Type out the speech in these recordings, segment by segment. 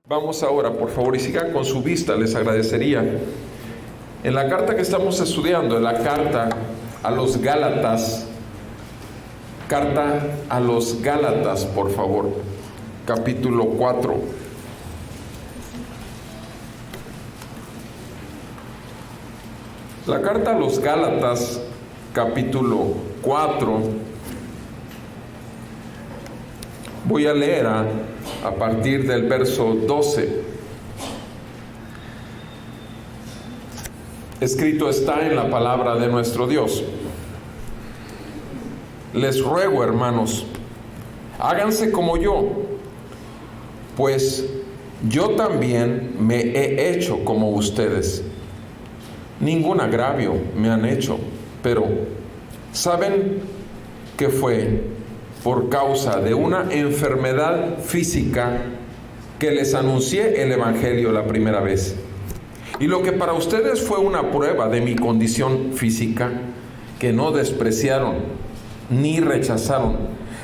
Vamos ahora, por favor, y sigan con su vista, les agradecería. En la carta que estamos estudiando, en la carta a los Gálatas, por favor, capítulo 4. La carta a los Gálatas, capítulo 4. Voy a leer a partir del verso 12. Escrito está en la palabra de nuestro Dios: les ruego, hermanos, háganse como yo, pues yo también me he hecho como ustedes. Ningún agravio me han hecho, pero ¿saben que fue por causa de una enfermedad física que les anuncié el Evangelio la primera vez? Y lo que para ustedes fue una prueba de mi condición física, que no despreciaron ni rechazaron,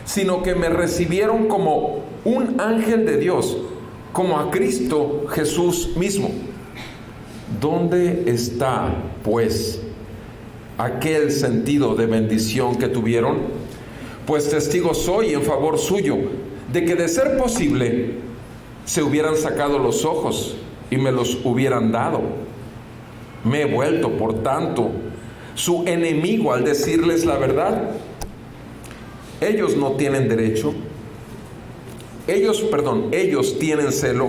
sino que me recibieron como un ángel de Dios, como a Cristo Jesús mismo. ¿Dónde está, pues, aquel sentido de bendición que tuvieron? Pues testigo soy en favor suyo de que, de ser posible, se hubieran sacado los ojos y me los hubieran dado. Me he vuelto, por tanto, su enemigo al decirles la verdad. Ellos no tienen derecho. Ellos tienen celo,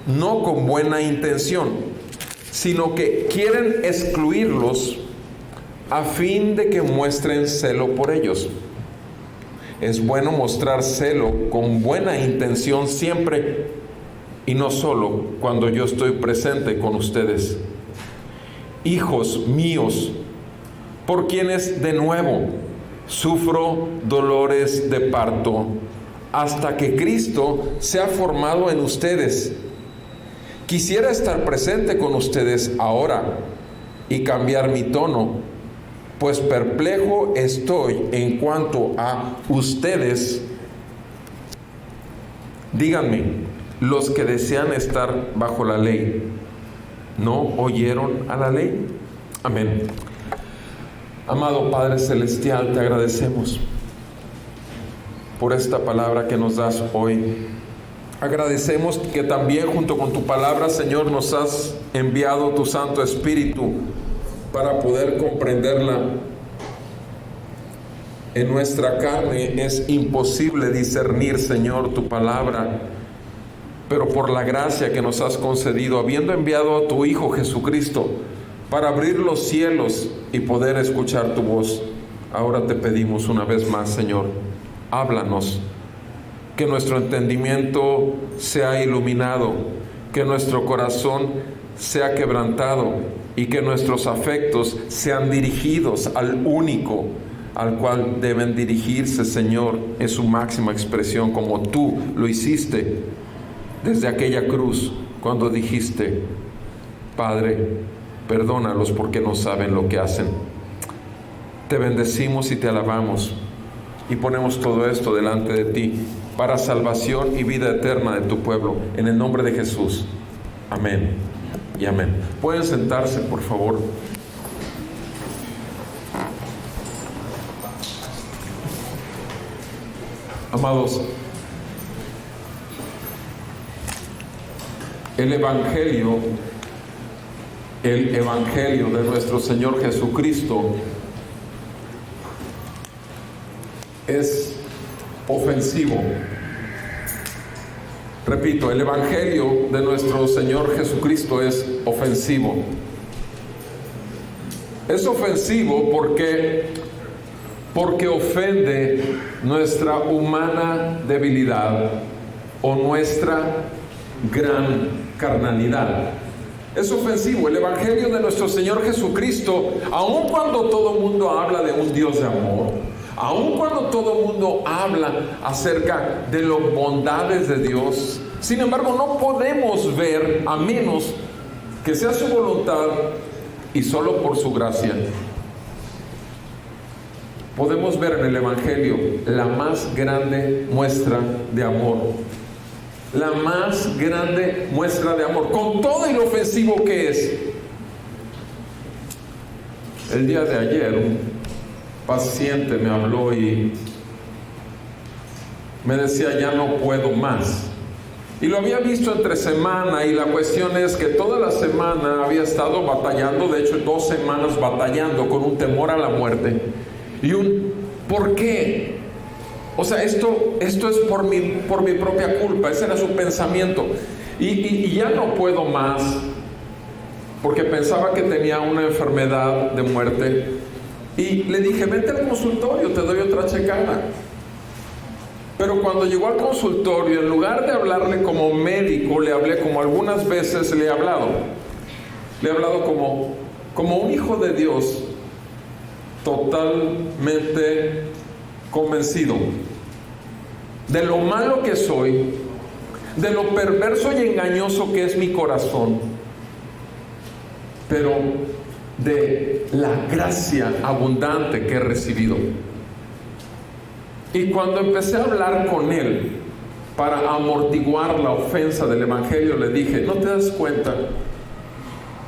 no con buena intención, sino que quieren excluirlos a fin de que muestren celo por ellos. Es bueno mostrar celo con buena intención siempre, y no solo cuando yo estoy presente con ustedes. Hijos míos, por quienes de nuevo sufro dolores de parto, hasta que Cristo sea formado en ustedes. Quisiera estar presente con ustedes ahora y cambiar mi tono, pues perplejo estoy en cuanto a ustedes. Díganme, los que desean estar bajo la ley, ¿no oyeron a la ley? Amén. Amado Padre Celestial, te agradecemos por esta palabra que nos das hoy. Agradecemos que también junto con tu palabra, Señor, nos has enviado tu Santo Espíritu para poder comprenderla. En nuestra carne es imposible discernir, Señor, tu palabra, pero por la gracia que nos has concedido, habiendo enviado a tu Hijo Jesucristo para abrir los cielos y poder escuchar tu voz, ahora te pedimos una vez más, Señor, háblanos, que nuestro entendimiento sea iluminado, que nuestro corazón sea quebrantado y que nuestros afectos sean dirigidos al único al cual deben dirigirse, Señor, en su máxima expresión, como tú lo hiciste desde aquella cruz, cuando dijiste: Padre, perdónalos porque no saben lo que hacen. Te bendecimos y te alabamos y ponemos todo esto delante de ti para salvación y vida eterna de tu pueblo, en el nombre de Jesús. Amén y amén. Pueden sentarse, por favor. Amados, el Evangelio de nuestro Señor Jesucristo es ofensivo. Repito, el Evangelio de nuestro Señor Jesucristo es ofensivo. Es ofensivo porque ofende nuestra humana debilidad o nuestra gran carnalidad. Es ofensivo. El Evangelio de nuestro Señor Jesucristo, aun cuando todo el mundo habla de un Dios de amor, Aun cuando todo el mundo habla acerca de las bondades de Dios, sin embargo no podemos ver a menos que sea su voluntad y solo por su gracia. Podemos ver en el Evangelio la más grande muestra de amor. La más grande muestra de amor, con todo y lo ofensivo que es. El día de ayer un paciente me habló y me decía: ya no puedo más. Y lo había visto entre semana, y la cuestión es que toda la semana había estado batallando, de hecho 2 semanas batallando con un temor a la muerte. Y ¿por qué? O sea, esto es por mi propia culpa. Ese era su pensamiento. Y ya no puedo más, porque pensaba que tenía una enfermedad de muerte. Y le dije: vente al consultorio, te doy otra checada. Pero cuando llegó al consultorio, en lugar de hablarle como médico, le hablé como algunas veces le he hablado. Le he hablado como un hijo de Dios, totalmente convencido de lo malo que soy, de lo perverso y engañoso que es mi corazón, pero de la gracia abundante que he recibido. Y cuando empecé a hablar con él para amortiguar la ofensa del Evangelio, le dije: ¿no te das cuenta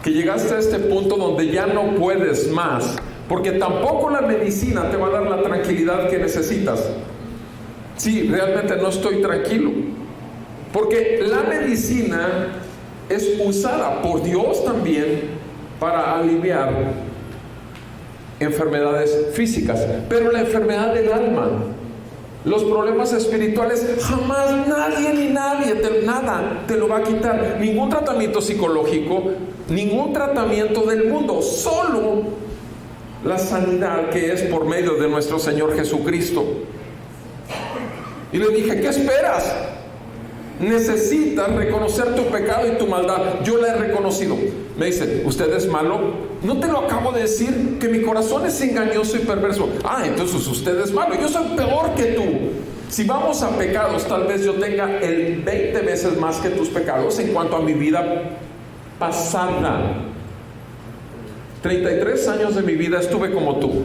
que llegaste a este punto donde ya no puedes más? Porque tampoco la medicina te va a dar la tranquilidad que necesitas. Sí, realmente no estoy tranquilo, porque la medicina es usada por Dios también para aliviar enfermedades físicas, pero la enfermedad del alma, los problemas espirituales, jamás nadie ni nadie nada te lo va a quitar. Ningún tratamiento psicológico, ningún tratamiento del mundo, solo la sanidad que es por medio de nuestro Señor Jesucristo. Y le dije: ¿qué esperas? Necesitas reconocer tu pecado y tu maldad. Yo la he reconocido. Me dice: ¿usted es malo? No te lo acabo de decir, que mi corazón es engañoso y perverso. Ah, entonces usted es malo. Yo soy peor que tú. Si vamos a pecados, tal vez yo tenga el 20 veces más que tus pecados en cuanto a mi vida pasada. 33 años de mi vida estuve como tú.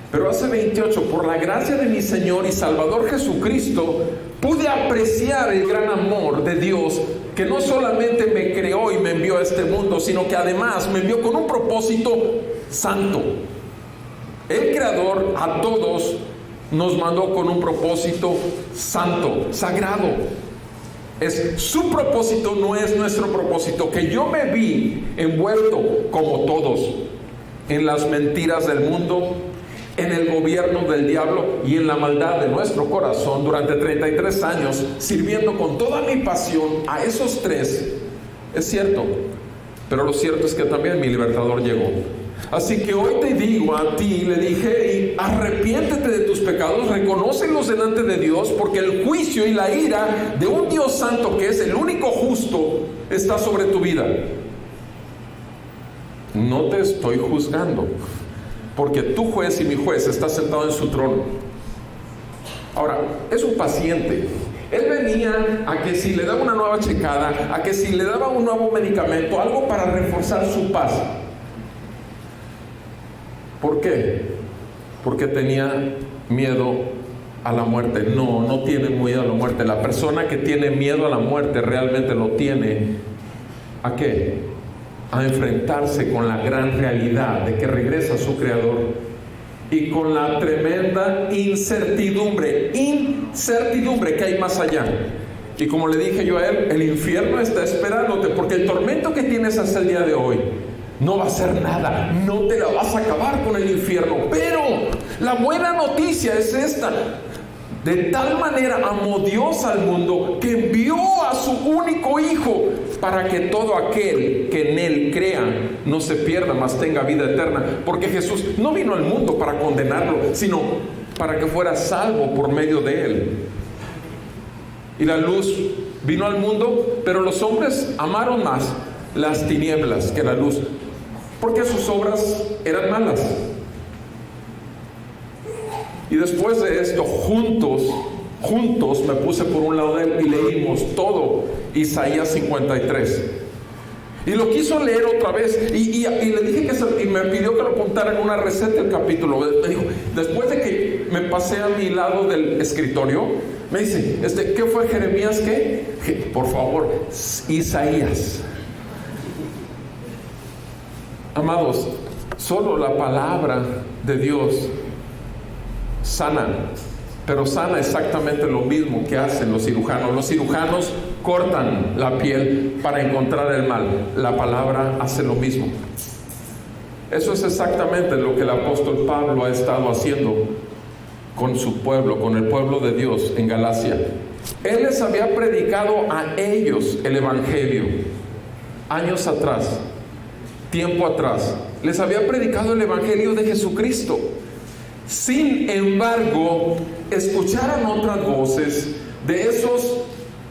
Pero hace 28, por la gracia de mi Señor y Salvador Jesucristo, pude apreciar el gran amor de Dios, que no solamente me creó y me envió a este mundo, sino que además me envió con un propósito santo. El Creador a todos nos mandó con un propósito santo, sagrado. Es su propósito, no es nuestro propósito. Que yo me vi envuelto, como todos, en las mentiras del mundo, en el gobierno del diablo y en la maldad de nuestro corazón durante 33 años, sirviendo con toda mi pasión a esos tres. Es cierto, pero lo cierto es que también mi libertador llegó. Así que hoy te digo a ti, le dije: arrepiéntete de tus pecados, reconócelos delante de Dios, porque el juicio y la ira de un Dios santo, que es el único justo, está sobre tu vida. No te estoy juzgando, porque tu juez y mi juez está sentado en su trono. Ahora, es un paciente. Él venía a que si le daba una nueva checada, a que si le daba un nuevo medicamento, algo para reforzar su paz. ¿Por qué? Porque tenía miedo a la muerte. No tiene miedo a la muerte. La persona que tiene miedo a la muerte realmente lo tiene. ¿A qué? A enfrentarse con la gran realidad de que regresa a su Creador, y con la tremenda incertidumbre que hay más allá. Y como le dije yo a él, el infierno está esperándote, porque el tormento que tienes hasta el día de hoy no va a ser nada, no te la vas a acabar con el infierno. Pero la buena noticia es esta: de tal manera amó Dios al mundo, que envió a su único Hijo, para que todo aquel que en Él crea no se pierda, mas tenga vida eterna. Porque Jesús no vino al mundo para condenarlo, sino para que fuera salvo por medio de Él. Y la luz vino al mundo, pero los hombres amaron más las tinieblas que la luz, porque sus obras eran malas. Y después de esto, juntos me puse por un lado de él y leímos todo Isaías 53. Y lo quiso leer otra vez y le dije y me pidió que lo apuntara en una receta el capítulo. Me dijo, después de que me pasé a mi lado del escritorio, me dice, ¿qué fue Jeremías? ¿Qué? Por favor, Isaías. Amados, solo la palabra de Dios sana, pero sana exactamente lo mismo que hacen los cirujanos. Los cirujanos cortan la piel para encontrar el mal. La palabra hace lo mismo. Eso es exactamente lo que el apóstol Pablo ha estado haciendo con su pueblo, con el pueblo de Dios en Galacia. Él les había predicado a ellos el evangelio años atrás, tiempo atrás. Les había predicado el evangelio de Jesucristo. Sin embargo, escucharon otras voces de esos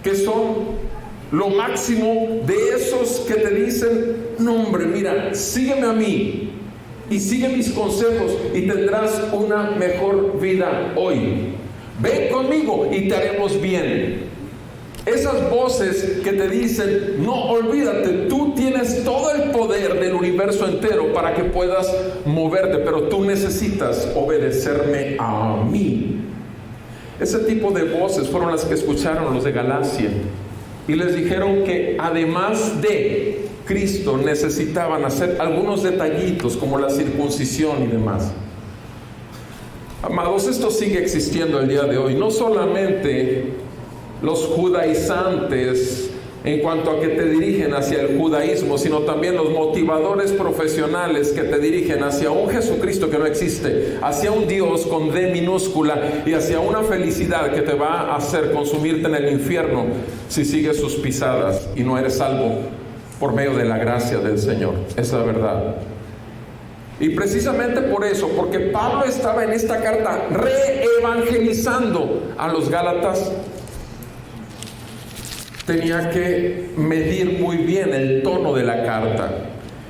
que son lo máximo, de esos que te dicen, no hombre, mira, sígueme a mí y sigue mis consejos y tendrás una mejor vida hoy. Ven conmigo y te haremos bien. Esas voces que te dicen, no, olvídate, tú tienes todo el poder del universo entero para que puedas moverte, pero tú necesitas obedecerme a mí. Ese tipo de voces fueron las que escucharon los de Galacia y les dijeron que además de Cristo necesitaban hacer algunos detallitos como la circuncisión y demás. Amados, esto sigue existiendo el día de hoy. No solamente los judaizantes en cuanto a que te dirigen hacia el judaísmo, sino también los motivadores profesionales que te dirigen hacia un Jesucristo que no existe, hacia un Dios con D minúscula y hacia una felicidad que te va a hacer consumirte en el infierno si sigues sus pisadas y no eres salvo por medio de la gracia del Señor. Esa es la verdad. Y precisamente por eso, porque Pablo estaba en esta carta reevangelizando a los Gálatas, tenía que medir muy bien el tono de la carta.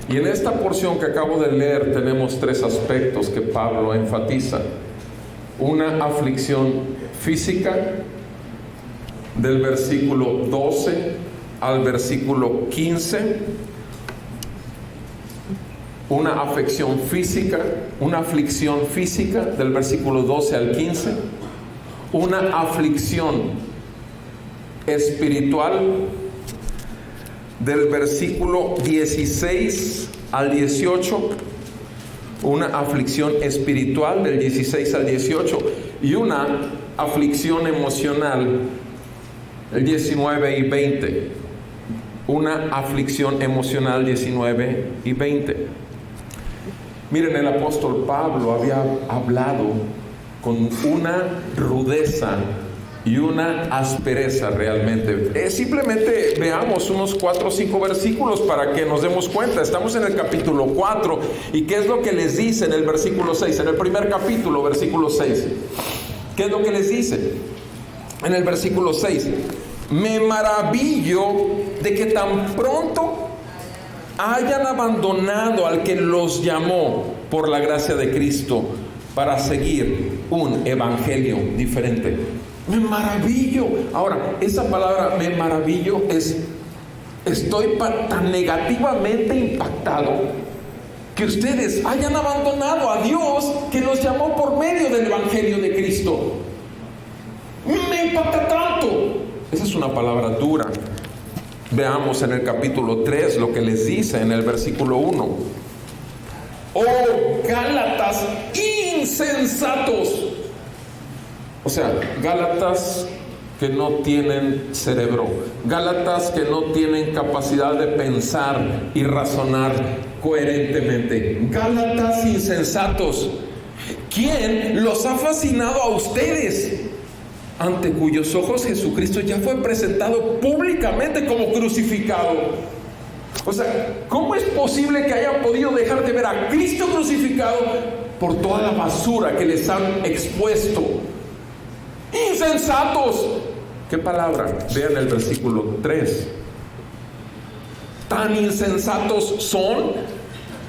Y en esta porción que acabo de leer tenemos tres aspectos que Pablo enfatiza. Una aflicción física, del versículo 12 al versículo 15. Una aflicción física del versículo 12 al 15. Una aflicción espiritual del versículo 16 al 18, una aflicción espiritual del 16 al 18 y una aflicción emocional el 19 y 20, una aflicción emocional 19 y 20. Miren, el apóstol Pablo había hablado con una rudeza y una aspereza realmente. Simplemente veamos unos 4 o 5 versículos para que nos demos cuenta. Estamos en el capítulo 4 y ¿qué es lo que les dice en el versículo 6? En el primer capítulo, versículo 6. ¿Qué es lo que les dice? En el versículo 6. Me maravillo de que tan pronto hayan abandonado al que los llamó por la gracia de Cristo para seguir un evangelio diferente. Me maravillo. Ahora, esa palabra me maravillo estoy tan negativamente impactado que ustedes hayan abandonado a Dios que los llamó por medio del evangelio de Cristo. Me impacta tanto. Esa es una palabra dura. Veamos en el capítulo 3 lo que les dice en el versículo 1. Oh, Gálatas insensatos. O sea, Gálatas que no tienen cerebro, Gálatas que no tienen capacidad de pensar y razonar coherentemente, Gálatas insensatos. ¿Quién los ha fascinado a ustedes? Ante cuyos ojos Jesucristo ya fue presentado públicamente como crucificado. O sea, ¿cómo es posible que hayan podido dejar de ver a Cristo crucificado por toda la basura que les han expuesto? ¡Insensatos! ¿Qué palabra? Vean el versículo 3. Tan insensatos son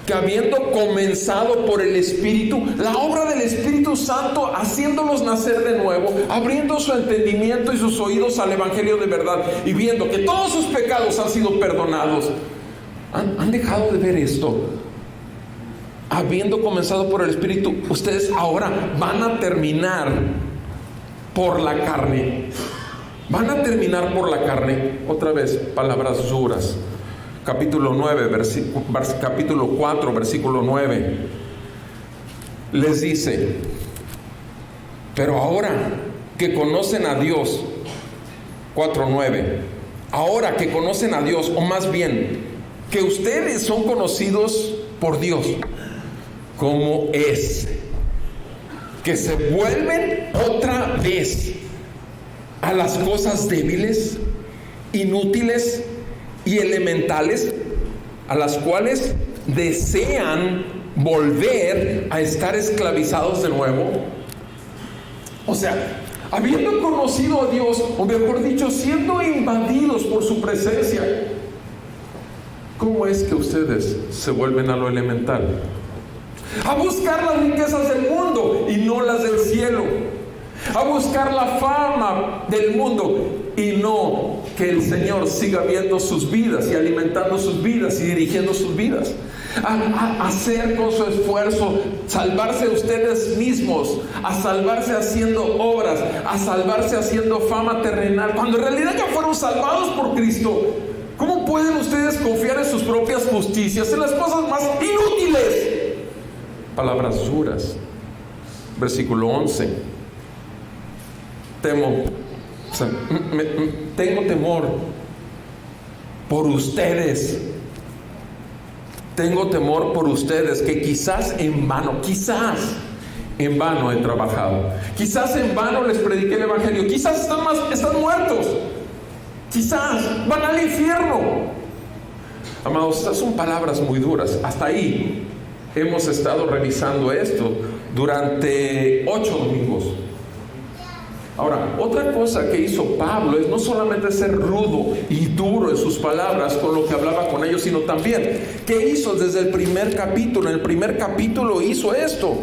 que habiendo comenzado por el Espíritu, la obra del Espíritu Santo, haciéndolos nacer de nuevo, abriendo su entendimiento y sus oídos al Evangelio de verdad, y viendo que todos sus pecados han sido perdonados, han dejado de ver esto. Habiendo comenzado por el Espíritu, ustedes ahora van a terminar por la carne. Van a terminar por la carne. Otra vez, palabras duras. Capítulo 4, versículo 9. Les dice: pero ahora que conocen a Dios, 4:9, ahora que conocen a Dios, o más bien, que ustedes son conocidos por Dios, como es, que se vuelven otra vez a las cosas débiles, inútiles y elementales, a las cuales desean volver a estar esclavizados de nuevo. O sea, habiendo conocido a Dios, o mejor dicho, siendo invadidos por su presencia, ¿cómo es que ustedes se vuelven a lo elemental? A buscar las riquezas del mundo y no las del cielo. A buscar la fama del mundo y no que el Señor siga viendo sus vidas y alimentando sus vidas y dirigiendo sus vidas. A hacer con su esfuerzo salvarse ustedes mismos, a salvarse haciendo obras, a salvarse haciendo fama terrenal, cuando en realidad ya fueron salvados por Cristo. ¿Cómo pueden ustedes confiar en sus propias justicias, en las cosas más inútiles? Palabras duras. Versículo 11. Tengo temor por ustedes. Tengo temor por ustedes, que quizás en vano he trabajado. Quizás en vano les prediqué el Evangelio. Quizás están muertos. Quizás van al infierno. Amados, estas son palabras muy duras. Hasta ahí hemos estado revisando esto durante 8 domingos. Ahora, otra cosa que hizo Pablo es no solamente ser rudo y duro en sus palabras con lo que hablaba con ellos, sino también, ¿qué hizo desde el primer capítulo? En el primer capítulo hizo esto.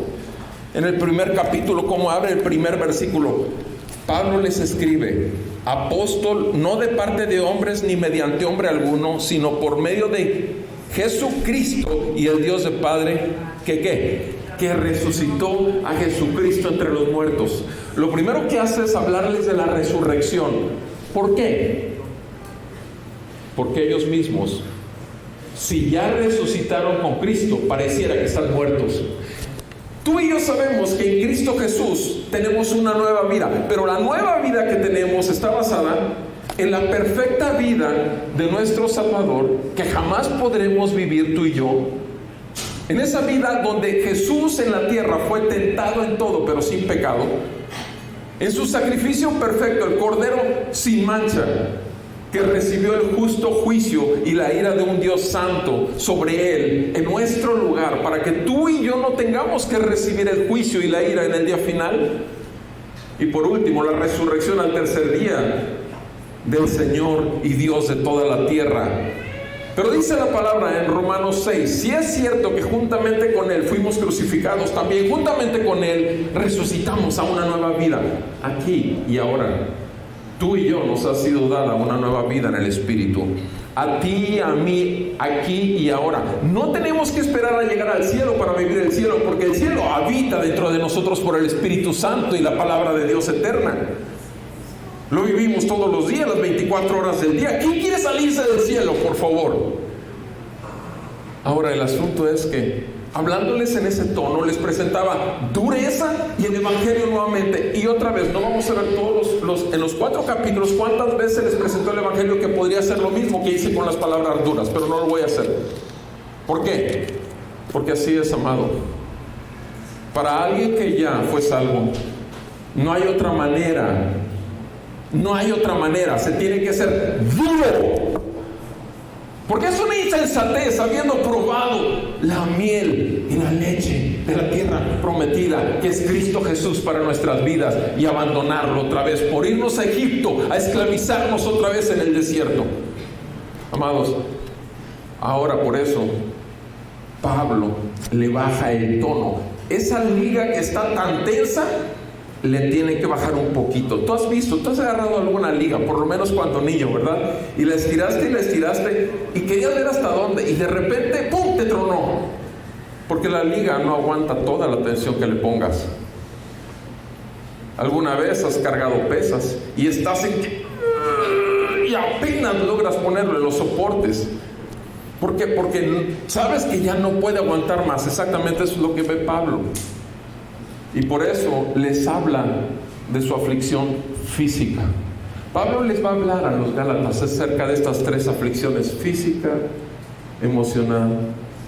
En el primer capítulo, como abre el primer versículo, Pablo les escribe: apóstol, no de parte de hombres ni mediante hombre alguno, sino por medio de Jesucristo y el Dios de Padre, que resucitó a Jesucristo entre los muertos. Lo primero que hace es hablarles de la resurrección. ¿Por qué? Porque ellos mismos, si ya resucitaron con Cristo, pareciera que están muertos. Tú y yo sabemos que en Cristo Jesús tenemos una nueva vida, pero la nueva vida que tenemos está basada en la perfecta vida de nuestro Salvador, que jamás podremos vivir tú y yo. En esa vida donde Jesús en la tierra fue tentado en todo, pero sin pecado. En su sacrificio perfecto, el Cordero sin mancha, que recibió el justo juicio y la ira de un Dios santo sobre él, en nuestro lugar, para que tú y yo no tengamos que recibir el juicio y la ira en el día final. Y por último, la resurrección al tercer día del Señor y Dios de toda la tierra. Pero dice la palabra en Romanos 6, si es cierto que juntamente con Él fuimos crucificados, también juntamente con Él resucitamos a una nueva vida, aquí y ahora. Tú y yo nos ha sido dada una nueva vida en el Espíritu. A ti y a mí, aquí y ahora. No tenemos que esperar a llegar al cielo para vivir el cielo, porque el cielo habita dentro de nosotros por el Espíritu Santo y la palabra de Dios eterna. Lo vivimos todos los días, las 24 horas del día. ¿Quién quiere salirse del cielo, por favor? Ahora, el asunto es que, hablándoles en ese tono, les presentaba dureza y el Evangelio nuevamente. Y otra vez, no vamos a ver en los 4 capítulos cuántas veces les presentó el Evangelio, que podría ser lo mismo que hice con las palabras duras, pero no lo voy a hacer. ¿Por qué? Porque así es, amado. Para alguien que ya fue salvo, no hay otra manera. No hay otra manera, se tiene que ser duro. Porque es una insensatez, habiendo probado la miel y la leche de la tierra prometida, que es Cristo Jesús para nuestras vidas, y abandonarlo otra vez por irnos a Egipto, a esclavizarnos otra vez en el desierto. Amados, ahora por eso Pablo le baja el tono. Esa liga que está tan tensa, le tiene que bajar un poquito. Tú has agarrado alguna liga, por lo menos cuando niño, ¿verdad? Y la estiraste y querías ver hasta dónde, y de repente, ¡pum!, te tronó. Porque la liga no aguanta toda la tensión que le pongas. ¿Alguna vez has cargado pesas y estás en que y apenas logras ponerlo en los soportes? ¿Por qué? Porque sabes que ya no puede aguantar más. Exactamente eso es lo que ve Pablo. Y por eso les habla de su aflicción física. Pablo les va a hablar a los Gálatas acerca de estas tres aflicciones: física,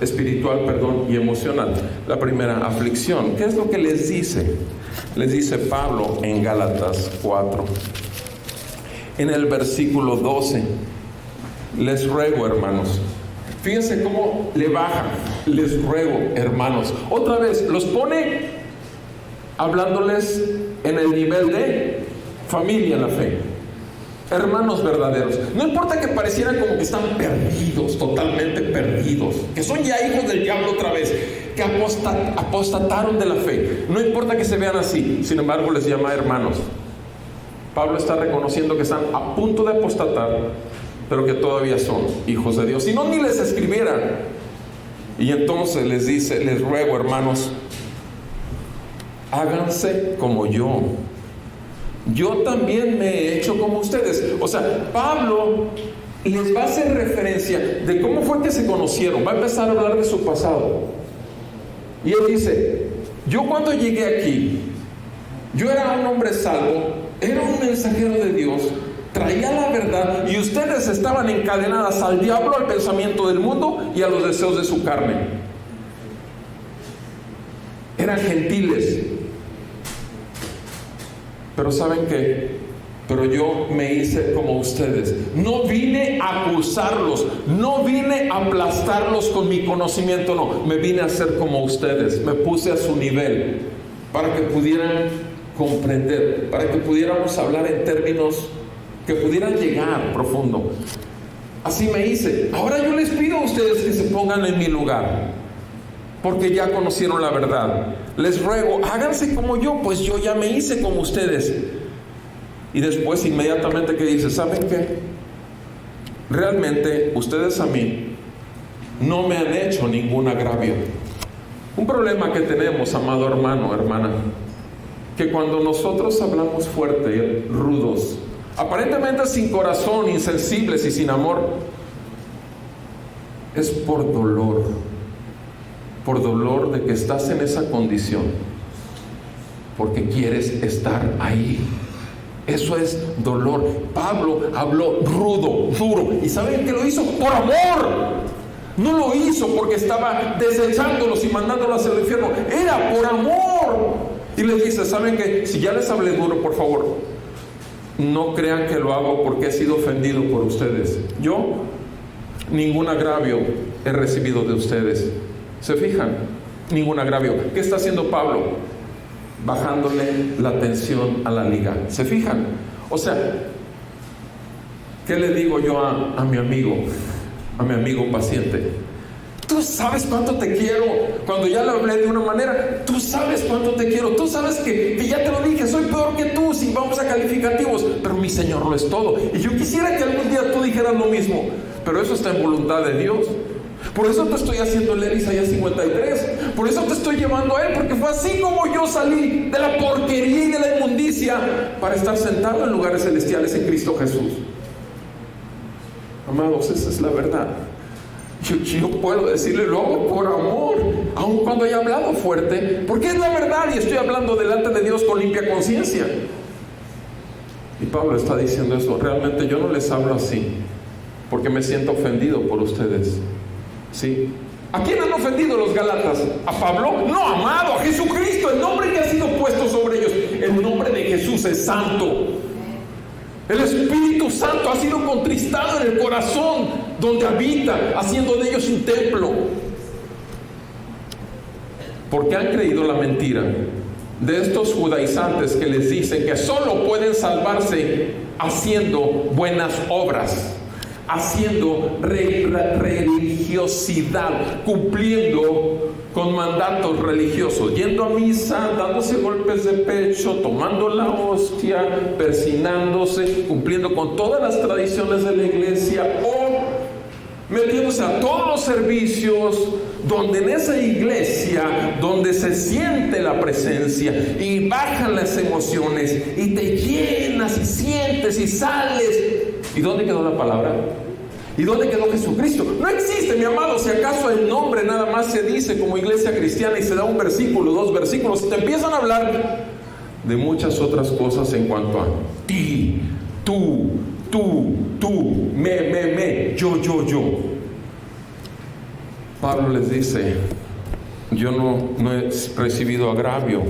espiritual y emocional. La primera aflicción, ¿qué es lo que les dice? Les dice Pablo en Gálatas 4, en el versículo 12: les ruego, hermanos. Fíjense cómo le baja. Les ruego, hermanos. Otra vez los pone hablándoles en el nivel de familia en la fe, hermanos verdaderos. No importa que parecieran como que están perdidos, totalmente perdidos, que son ya hijos del diablo otra vez, que apostataron de la fe. No importa que se vean así, sin embargo les llama hermanos. Pablo está reconociendo que están a punto de apostatar, pero que todavía son hijos de Dios. Si no, ni les escribiera. Y entonces les dice: les ruego, hermanos, háganse como yo. Yo también me he hecho como ustedes. O sea, Pablo les va a hacer referencia de cómo fue que se conocieron. Va a empezar a hablar de su pasado. Y él dice: yo cuando llegué aquí, yo era un hombre salvo, era un mensajero de Dios, traía la verdad, y ustedes estaban encadenadas al diablo, al pensamiento del mundo y a los deseos de su carne. Eran gentiles. Pero ¿saben qué? Pero yo me hice como ustedes. No vine a acusarlos, no vine a aplastarlos con mi conocimiento, no. Me vine a ser como ustedes. Me puse a su nivel para que pudieran comprender, para que pudiéramos hablar en términos que pudieran llegar profundo. Así me hice. Ahora yo les pido a ustedes que se pongan en mi lugar, porque ya conocieron la verdad. Les ruego, háganse como yo, pues yo ya me hice como ustedes. Y después inmediatamente que dice: ¿saben qué? Realmente ustedes a mí no me han hecho ningún agravio. Un problema que tenemos, amado hermano, hermana, que cuando nosotros hablamos fuerte, rudos, aparentemente sin corazón, insensibles y sin amor, es por dolor de que estás en esa condición, porque quieres estar ahí. Eso es dolor. Pablo habló rudo, duro, y ¿saben qué lo hizo? Por amor. No lo hizo porque estaba desechándolos y mandándolos al infierno. Era por amor. Y les dice: ¿saben qué? Si ya les hablé duro, por favor, no crean que lo hago porque he sido ofendido por ustedes. Yo ningún agravio he recibido de ustedes. ¿Se fijan? Ningún agravio. ¿Qué está haciendo Pablo? Bajándole la tensión a la liga. ¿Se fijan? O sea, ¿qué le digo yo a mi amigo paciente? Tú sabes cuánto te quiero. Cuando ya le hablé de una manera, tú sabes cuánto te quiero. Tú sabes que ya te lo dije, soy peor que tú si vamos a calificativos, pero mi Señor lo es todo. Y yo quisiera que algún día tú dijeras lo mismo, pero eso está en voluntad de Dios. Por eso te estoy haciendo leer Isaías 53. Por eso te estoy llevando a Él, porque fue así como yo salí de la porquería y de la inmundicia para estar sentado en lugares celestiales en Cristo Jesús. Amados, esa es la verdad. Yo puedo decirle: lo hago por amor, aun cuando haya hablado fuerte, porque es la verdad y estoy hablando delante de Dios con limpia conciencia. Y Pablo está diciendo eso. Realmente yo no les hablo así porque me siento ofendido por ustedes. ¿Sí? ¿A quién han ofendido los Gálatas? ¿A Pablo? No, amado, a Jesucristo, el nombre que ha sido puesto sobre ellos. El nombre de Jesús es santo. El Espíritu Santo ha sido contristado en el corazón donde habita, haciendo de ellos un templo. Porque han creído la mentira de estos judaizantes que les dicen que solo pueden salvarse haciendo buenas obras. haciendo religiosidad, cumpliendo con mandatos religiosos, yendo a misa, dándose golpes de pecho, tomando la hostia, persinándose, cumpliendo con todas las tradiciones de la iglesia, o metiéndose a todos los servicios donde en esa iglesia, donde se siente la presencia y bajan las emociones y te llenas y sientes y sales. ¿Y dónde quedó la palabra? ¿Y dónde quedó Jesucristo? No existe, mi amado. Si acaso el nombre nada más se dice como iglesia cristiana y se da un versículo, 2 versículos, y te empiezan a hablar de muchas otras cosas en cuanto a ti, tú, me, yo. Pablo les dice, yo no he recibido agravio.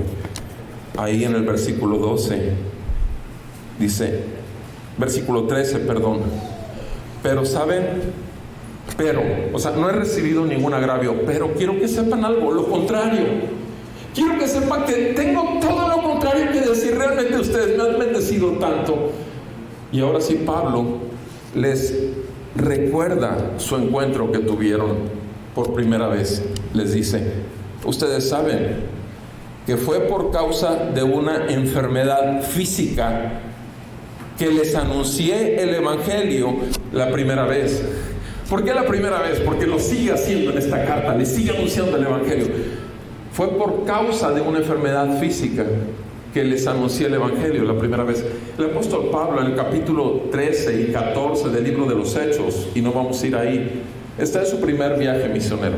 Ahí en el versículo 12 dice, versículo 13, perdón. Pero saben, no he recibido ningún agravio, pero quiero que sepan algo, lo contrario. Quiero que sepan que tengo todo lo contrario que decir. Realmente ustedes me han bendecido tanto. Y ahora sí, Pablo les recuerda su encuentro que tuvieron por primera vez. Les dice, ustedes saben que fue por causa de una enfermedad física que les anuncié el Evangelio la primera vez. ¿Por qué la primera vez? Porque lo sigue haciendo en esta carta, les sigue anunciando el Evangelio. Fue por causa de una enfermedad física que les anuncié el Evangelio la primera vez. El apóstol Pablo, en el capítulo 13 y 14 del libro de los Hechos, y no vamos a ir ahí, está en su primer viaje misionero.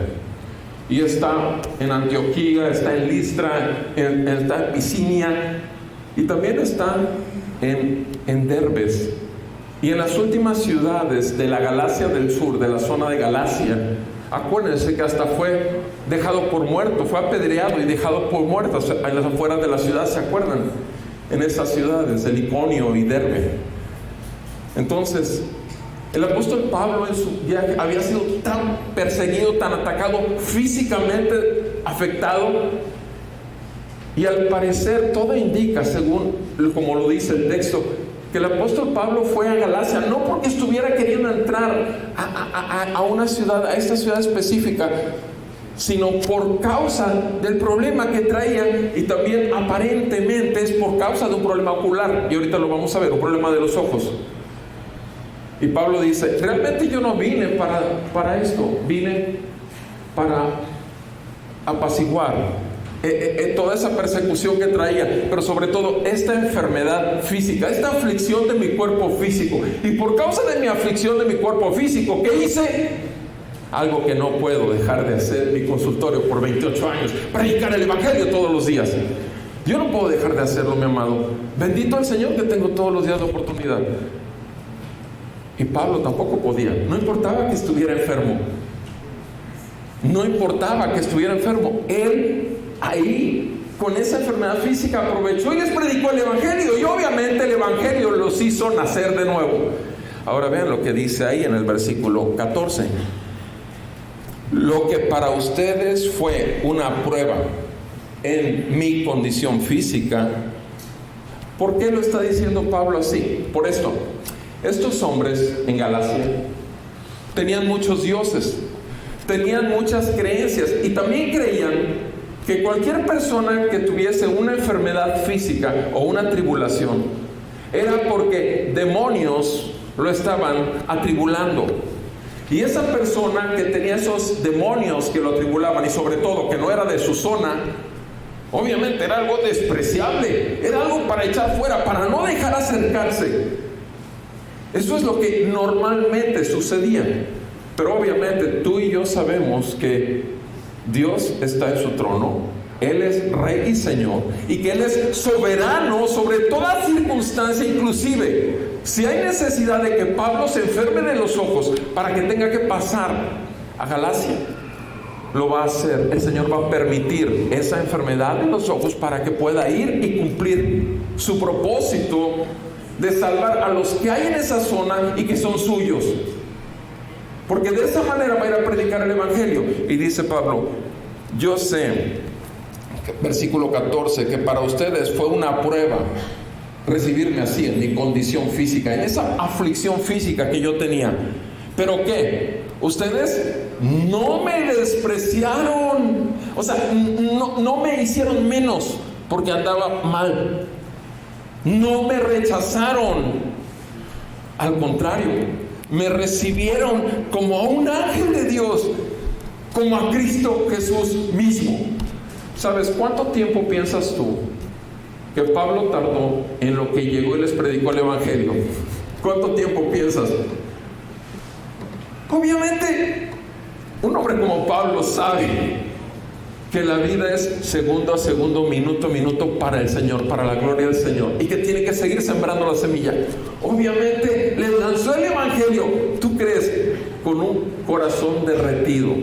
Y está en Antioquía, está en Listra, está en Pisidia, y también está en Derbes. Y en las últimas ciudades de la Galacia del Sur, de la zona de Galacia, acuérdense que hasta fue dejado por muerto, fue apedreado y dejado por muerto en las afueras de la ciudad, ¿se acuerdan? En esas ciudades, el Iconio y Derbe. Entonces, el apóstol Pablo en su viaje había sido tan perseguido, tan atacado, físicamente afectado, y al parecer todo indica, según como lo dice el texto, que el apóstol Pablo fue a Galacia no porque estuviera queriendo entrar a una ciudad, a esta ciudad específica, sino por causa del problema que traía, y también aparentemente es por causa de un problema ocular, y ahorita lo vamos a ver, un problema de los ojos. Y Pablo dice, realmente yo no vine para esto, vine para apaciguar toda esa persecución que traía, pero sobre todo esta enfermedad física, esta aflicción de mi cuerpo físico. Y por causa de mi aflicción de mi cuerpo físico, ¿qué hice? Algo que no puedo dejar de hacer, mi consultorio por 28 años, predicar el Evangelio todos los días. Yo no puedo dejar de hacerlo, mi amado. Bendito el Señor que tengo todos los días la oportunidad. Y Pablo tampoco podía. No importaba que estuviera enfermo. No importaba que estuviera enfermo. Él ahí, con esa enfermedad física, aprovechó y les predicó el Evangelio. Y obviamente el Evangelio los hizo nacer de nuevo. Ahora vean lo que dice ahí en el versículo 14. Lo que para ustedes fue una prueba en mi condición física. ¿Por qué lo está diciendo Pablo así? Por esto. Estos hombres en Galacia tenían muchos dioses, tenían muchas creencias, y también creían que cualquier persona que tuviese una enfermedad física o una tribulación era porque demonios lo estaban atribulando. Y esa persona que tenía esos demonios que lo atribulaban, y sobre todo que no era de su zona, obviamente era algo despreciable, era algo para echar fuera, para no dejar acercarse. Eso es lo que normalmente sucedía. Pero obviamente tú y yo sabemos que Dios está en su trono, Él es Rey y Señor, y que Él es soberano sobre toda circunstancia. Inclusive si hay necesidad de que Pablo se enferme de los ojos para que tenga que pasar a Galacia, lo va a hacer. El Señor va a permitir esa enfermedad de los ojos para que pueda ir y cumplir su propósito de salvar a los que hay en esa zona y que son suyos, porque de esa manera va a ir a predicar el Evangelio. Y dice Pablo, yo sé, versículo 14, que para ustedes fue una prueba recibirme así en mi condición física, en esa aflicción física que yo tenía. ¿Pero qué? Ustedes no me despreciaron. O sea, no me hicieron menos porque andaba mal. No me rechazaron. Al contrario, me recibieron como a un ángel de Dios, como a Cristo Jesús mismo. ¿Sabes cuánto tiempo piensas tú que Pablo tardó en lo que llegó y les predicó el Evangelio? ¿Cuánto tiempo piensas? Obviamente, un hombre como Pablo sabe que la vida es segundo a segundo, minuto a minuto para el Señor, para la gloria del Señor, y que tiene que seguir sembrando la semilla. Obviamente le lanzó el Evangelio. ¿Tú crees? Con un corazón derretido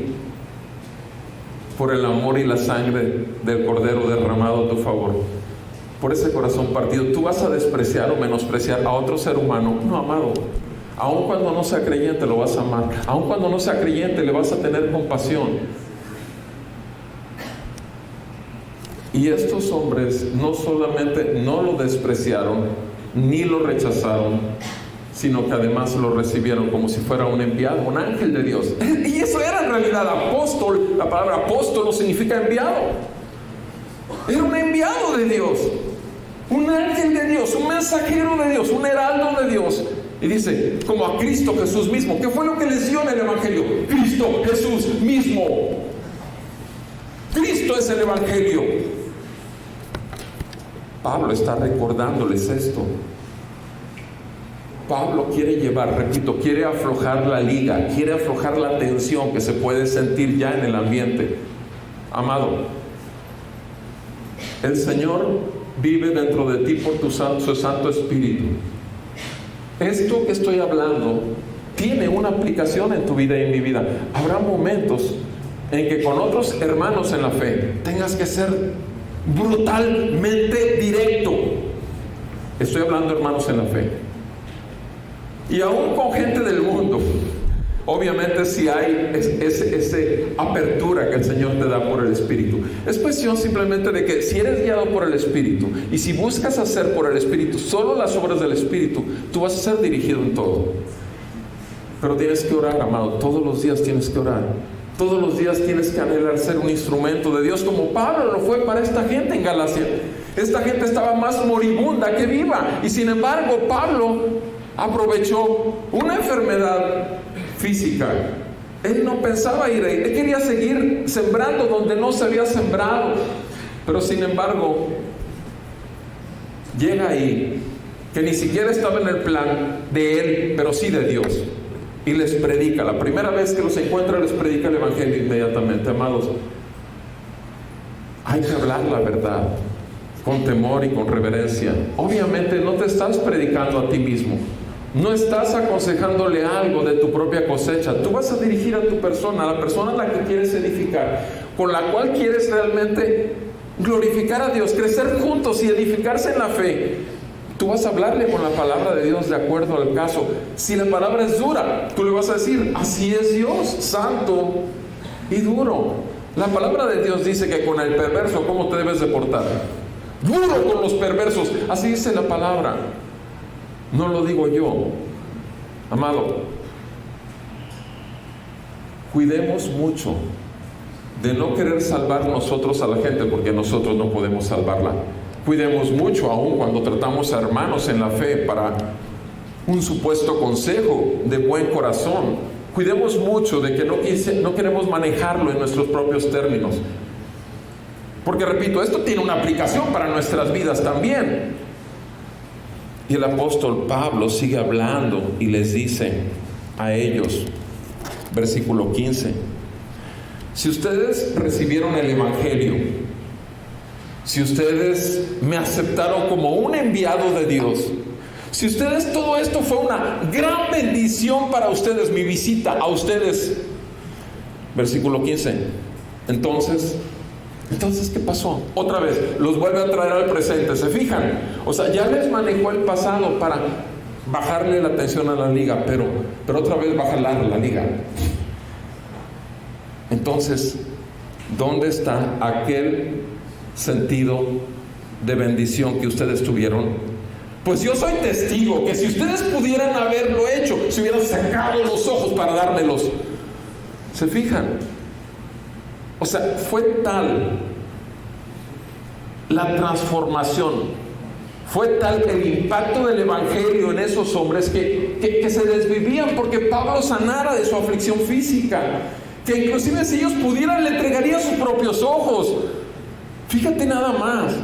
por el amor y la sangre del Cordero derramado a tu favor. Por ese corazón partido, ¿tú vas a despreciar o menospreciar a otro ser humano? No, amado. Aun cuando no sea creyente lo vas a amar. Aun cuando no sea creyente le vas a tener compasión. Y estos hombres no solamente no lo despreciaron, ni lo rechazaron, sino que además lo recibieron como si fuera un enviado, un ángel de Dios. Y eso era en realidad apóstol. La palabra apóstol no significa enviado. Era un enviado de Dios, un ángel de Dios, un mensajero de Dios, un heraldo de Dios. Y dice, como a Cristo Jesús mismo. ¿Qué fue lo que les dio en el Evangelio? Cristo Jesús mismo. Cristo es el Evangelio. Pablo está recordándoles esto. Pablo quiere llevar, repito, quiere aflojar la liga, quiere aflojar la tensión que se puede sentir ya en el ambiente. Amado, el Señor vive dentro de ti por su Santo Espíritu. Esto que estoy hablando tiene una aplicación en tu vida y en mi vida. Habrá momentos en que con otros hermanos en la fe tengas que ser brutalmente directo. Estoy hablando, hermanos, en la fe. Y aún con gente del mundo, obviamente si hay esa apertura que el Señor te da por el Espíritu. Es cuestión simplemente de que si eres guiado por el Espíritu y si buscas hacer por el Espíritu solo las obras del Espíritu, tú vas a ser dirigido en todo. Pero tienes que orar, amado. Todos los días tienes que orar. Todos los días tienes que anhelar ser un instrumento de Dios, como Pablo lo fue para esta gente en Galacia. Esta gente estaba más moribunda que viva, y sin embargo Pablo aprovechó una enfermedad física. Él no pensaba ir ahí, él quería seguir sembrando donde no se había sembrado. Pero sin embargo llega ahí, que ni siquiera estaba en el plan de él, pero sí de Dios, y les predica. La primera vez que los encuentra les predica el Evangelio inmediatamente. Amados, hay que hablar la verdad con temor y con reverencia. Obviamente no te estás predicando a ti mismo, no estás aconsejándole algo de tu propia cosecha. Tú vas a dirigir a tu persona, a la persona a la que quieres edificar, con la cual quieres realmente glorificar a Dios, crecer juntos y edificarse en la fe. Tú vas a hablarle con la palabra de Dios de acuerdo al caso. Si la palabra es dura, tú le vas a decir, así es Dios, santo y duro. La palabra de Dios dice que con el perverso, ¿cómo te debes de portar? Duro con los perversos. Así dice la palabra. No lo digo yo. Amado, cuidemos mucho de no querer salvar nosotros a la gente, porque nosotros no podemos salvarla. Cuidemos mucho aún cuando tratamos a hermanos en la fe para un supuesto consejo de buen corazón. Cuidemos mucho de que no queremos manejarlo en nuestros propios términos. Porque repito, esto tiene una aplicación para nuestras vidas también. Y el apóstol Pablo sigue hablando y les dice a ellos, versículo 15, si ustedes recibieron el Evangelio, si ustedes me aceptaron como un enviado de Dios, si ustedes, todo esto fue una gran bendición para ustedes, mi visita a ustedes, versículo 15, entonces, ¿qué pasó? Otra vez, los vuelve a traer al presente, ¿se fijan? O sea, ya les manejó el pasado para bajarle la tensión a la liga, pero otra vez va a jalar la liga. Entonces, ¿dónde está aquel sentido de bendición que ustedes tuvieron? Pues yo soy testigo que si ustedes pudieran haberlo hecho, se hubieran sacado los ojos para dármelos. ¿Se fijan? O sea, fue tal la transformación, fue tal el impacto del Evangelio en esos hombres que se desvivían porque Pablo sanara de su aflicción física, que inclusive si ellos pudieran le entregarían sus propios ojos. Fíjate nada más.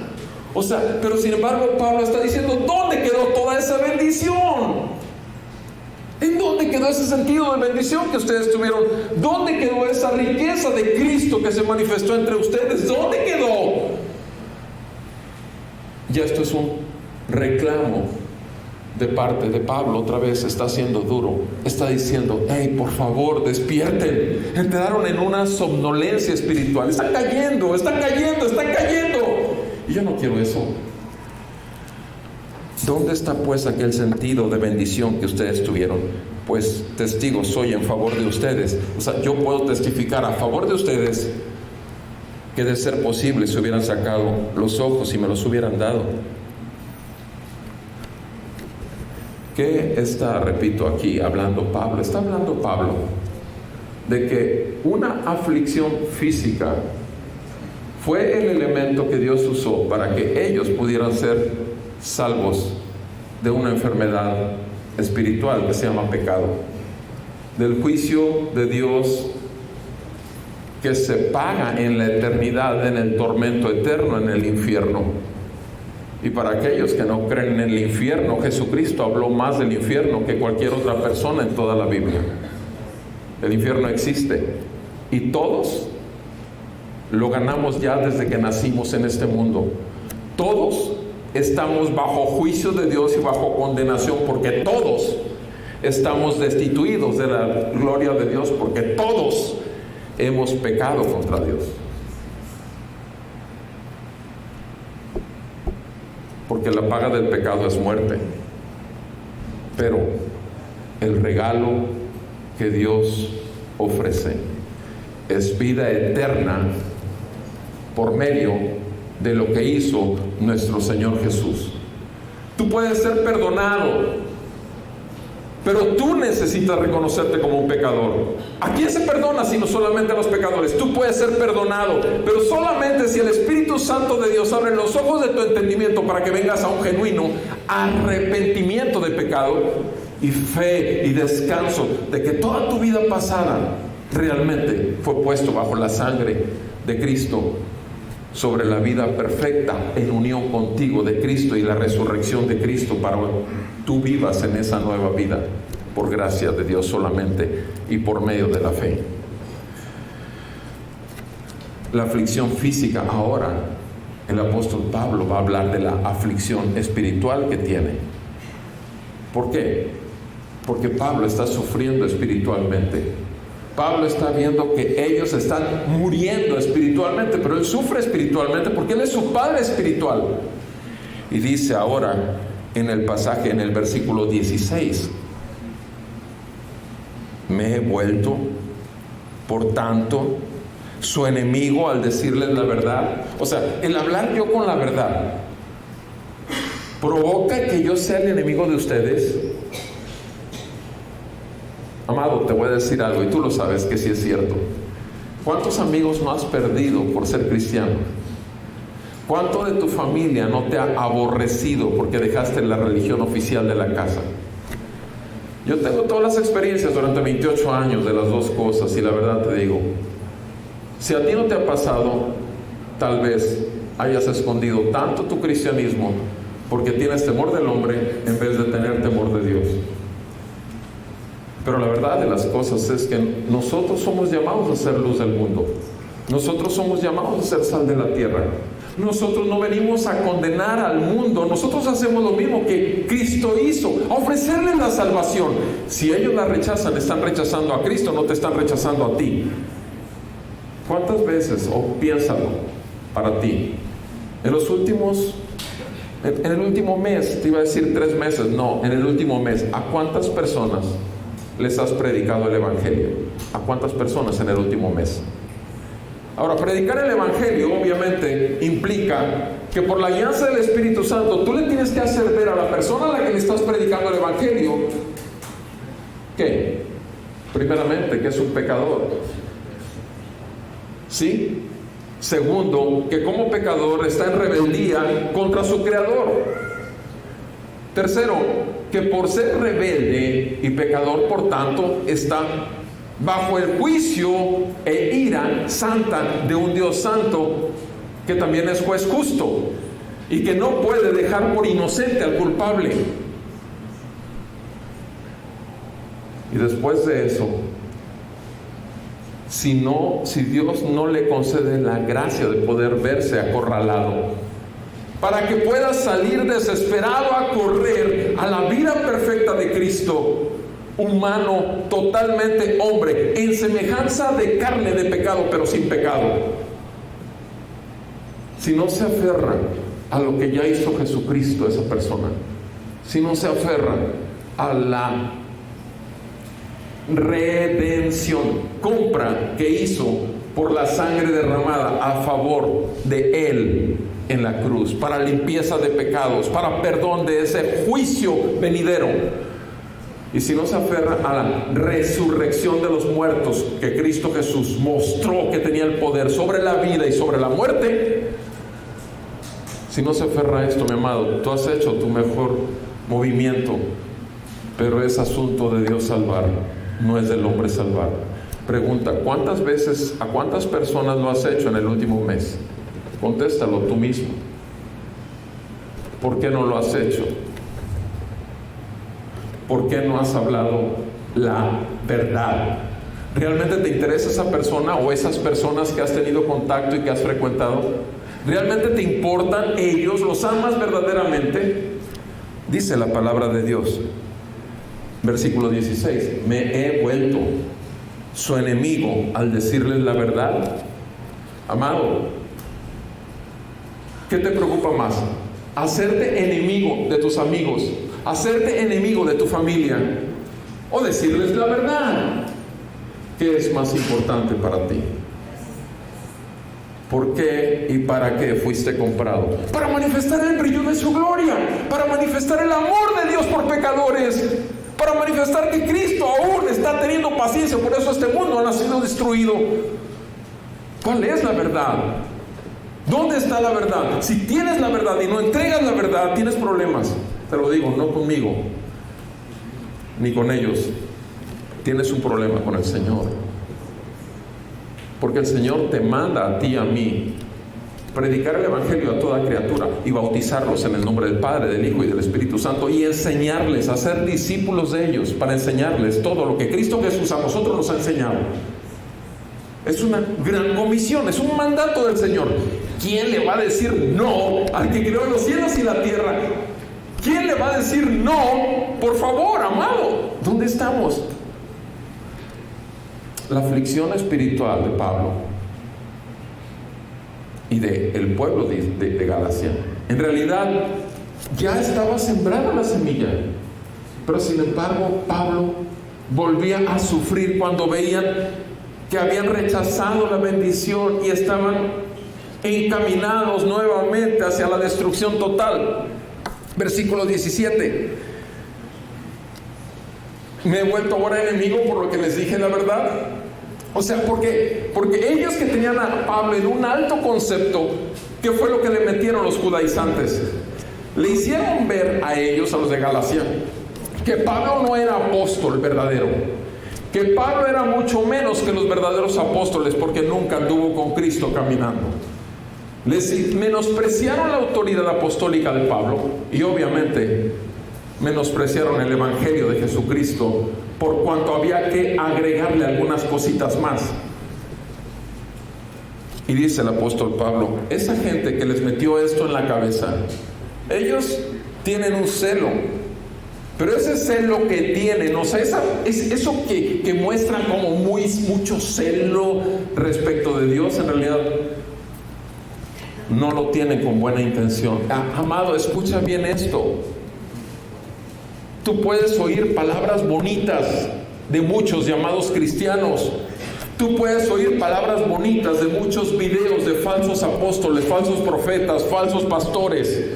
O sea, pero sin embargo Pablo está diciendo, ¿dónde quedó toda esa bendición? ¿En dónde quedó ese sentido de bendición que ustedes tuvieron? ¿Dónde quedó esa riqueza de Cristo que se manifestó entre ustedes? ¿Dónde quedó? Ya esto es un reclamo de parte de Pablo. Otra vez está siendo duro. Está diciendo, hey, por favor, despierten. Entraron en una somnolencia espiritual. Están cayendo, están cayendo, están cayendo. Y yo no quiero eso. ¿Dónde está pues aquel sentido de bendición que ustedes tuvieron? Pues testigo soy en favor de ustedes. O sea, yo puedo testificar a favor de ustedes que de ser posible se hubieran sacado los ojos y me los hubieran dado. ¿Qué está, repito, aquí hablando Pablo? Está hablando Pablo de que una aflicción física fue el elemento que Dios usó para que ellos pudieran ser salvos de una enfermedad espiritual que se llama pecado, del juicio de Dios que se paga en la eternidad, en el tormento eterno, en el infierno. Y para aquellos que no creen en el infierno, Jesucristo habló más del infierno que cualquier otra persona en toda la Biblia. El infierno existe y todos lo ganamos ya desde que nacimos en este mundo. Todos estamos bajo juicio de Dios y bajo condenación, porque todos estamos destituidos de la gloria de Dios, porque todos hemos pecado contra Dios. Porque la paga del pecado es muerte. Pero el regalo que Dios ofrece es vida eterna por medio de lo que hizo nuestro Señor Jesús. Tú puedes ser perdonado, pero tú necesitas reconocerte como un pecador. ¿A quién se perdona sino solamente a los pecadores? Tú puedes ser perdonado, pero solamente si el Espíritu Santo de Dios abre los ojos de tu entendimiento para que vengas a un genuino arrepentimiento de pecado y fe y descanso de que toda tu vida pasada realmente fue puesto bajo la sangre de Cristo, sobre la vida perfecta en unión contigo de Cristo y la resurrección de Cristo, para que tú vivas en esa nueva vida por gracia de Dios solamente y por medio de la fe. La aflicción física, ahora el apóstol Pablo va a hablar de la aflicción espiritual que tiene. ¿Por qué? Porque Pablo está sufriendo espiritualmente. Pablo está viendo que ellos están muriendo espiritualmente, pero él sufre espiritualmente porque él es su padre espiritual. Y dice ahora en el pasaje, en el versículo 16, me he vuelto, por tanto, su enemigo al decirles la verdad. O sea, el hablar yo con la verdad provoca que yo sea el enemigo de ustedes. Amado, te voy a decir algo y tú lo sabes que sí es cierto. ¿Cuántos amigos no has perdido por ser cristiano? ¿Cuánto de tu familia no te ha aborrecido porque dejaste la religión oficial de la casa? Yo tengo todas las experiencias durante 28 años de las dos cosas, y la verdad te digo, si a ti no te ha pasado, tal vez hayas escondido tanto tu cristianismo porque tienes temor del hombre en vez de tener temor de Dios. Pero la verdad de las cosas es que nosotros somos llamados a ser luz del mundo. Nosotros somos llamados a ser sal de la tierra. Nosotros no venimos a condenar al mundo. Nosotros hacemos lo mismo que Cristo hizo, a ofrecerles la salvación. Si ellos la rechazan, están rechazando a Cristo, no te están rechazando a ti. ¿Cuántas veces, o piénsalo para ti, en el último mes, te iba a decir 3 meses, no, en el último mes, ¿a cuántas personas les has predicado el Evangelio? ¿A cuántas personas en el último mes? Ahora, predicar el Evangelio obviamente implica que por la guianza del Espíritu Santo tú le tienes que hacer ver a la persona a la que le estás predicando el Evangelio que, primeramente, que es un pecador. ¿Sí? Segundo, que como pecador está en rebeldía contra su Creador. Tercero, que por ser rebelde y pecador, por tanto, está bajo el juicio e ira santa de un Dios santo, que también es juez justo y que no puede dejar por inocente al culpable. Y después de eso, si Dios no le concede la gracia de poder verse acorralado, para que pueda salir desesperado a correr a la vida perfecta de Cristo, humano, totalmente hombre, en semejanza de carne de pecado, pero sin pecado. Si no se aferra a lo que ya hizo Jesucristo, esa persona, si no se aferra a la redención, compra que hizo por la sangre derramada a favor de Él en la cruz, para limpieza de pecados, para perdón de ese juicio venidero, y si no se aferra a la resurrección de los muertos que Cristo Jesús mostró que tenía el poder sobre la vida y sobre la muerte, si no se aferra a esto, mi amado, tú has hecho tu mejor movimiento, pero es asunto de Dios salvar, no es del hombre salvar. Pregunta, ¿cuántas veces, a cuántas personas lo has hecho en el último mes? Contéstalo tú mismo. ¿Por qué no lo has hecho? ¿Por qué no has hablado la verdad? ¿Realmente te interesa esa persona o esas personas que has tenido contacto y que has frecuentado? ¿Realmente te importan ellos? ¿Los amas verdaderamente? Dice la palabra de Dios, versículo 16: me he vuelto su enemigo al decirles la verdad. Amado, ¿qué te preocupa más? ¿Hacerte enemigo de tus amigos? ¿Hacerte enemigo de tu familia? ¿O decirles la verdad? ¿Qué es más importante para ti? ¿Por qué y para qué fuiste comprado? Para manifestar el brillo de su gloria, para manifestar el amor de Dios por pecadores, para manifestar que Cristo aún está teniendo paciencia. Por eso este mundo ha sido destruido. ¿Cuál es la verdad? ¿Dónde está la verdad? Si tienes la verdad y no entregas la verdad, tienes problemas. Te lo digo, no conmigo ni con ellos. Tienes un problema con el Señor, porque el Señor te manda a ti y a mí predicar el Evangelio a toda criatura y bautizarlos en el nombre del Padre, del Hijo y del Espíritu Santo, y enseñarles a ser discípulos de ellos, para enseñarles todo lo que Cristo Jesús a nosotros nos ha enseñado. Es una gran comisión, es un mandato del Señor. ¿Quién le va a decir no al que creó los cielos y la tierra? ¿Quién le va a decir no? Por favor, amado, ¿dónde estamos? La aflicción espiritual de Pablo y del pueblo de Galacia, en realidad ya estaba sembrada la semilla, pero sin embargo Pablo volvía a sufrir cuando veían que habían rechazado la bendición y estaban encaminados nuevamente hacia la destrucción total. Versículo 17: me he vuelto ahora enemigo por lo que les dije la verdad. O sea, porque ellos que tenían a Pablo en un alto concepto, ¿qué fue lo que le metieron los judaizantes? Le hicieron ver a ellos, a los de Galacia, que Pablo no era apóstol verdadero, que Pablo era mucho menos que los verdaderos apóstoles, porque nunca anduvo con Cristo caminando. Les menospreciaron la autoridad apostólica de Pablo y obviamente menospreciaron el Evangelio de Jesucristo, por cuanto había que agregarle algunas cositas más. Y dice el apóstol Pablo, esa gente que les metió esto en la cabeza, ellos tienen un celo, pero ese celo que tienen, o sea, eso que muestran como mucho celo respecto de Dios, en realidad no lo tienen con buena intención. Amado, escucha bien esto. Tú puedes oír palabras bonitas de muchos llamados cristianos, Tú puedes oír palabras bonitas de muchos videos de falsos apóstoles, falsos profetas, falsos pastores,